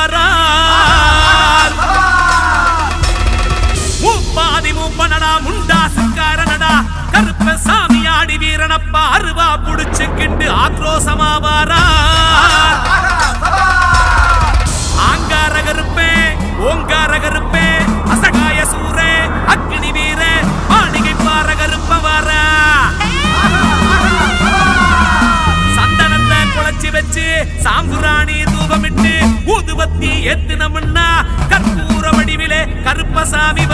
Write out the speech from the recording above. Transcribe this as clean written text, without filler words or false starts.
வாரா மூப்பாதி மூப்பனடா முண்டாசுக்காரனடா கருப்பசாமி ஆடி வீரனப்பா அருவா புடிச்சுக்கிண்டு ஆக்ரோசமா வாரா ஆங்கார கருப்பே ஓங்கார கருப்பே அசகாய சூரே அக்னி வீரே மாளிகை பார கருப்ப வாரா சந்தனத்தை குழச்சி வச்சு சாம்புராணி தூபமிட்டு ஊதுபத்தி ஏத்துனமுன்னா கற்பூர வடிவிலே கருப்பசாமி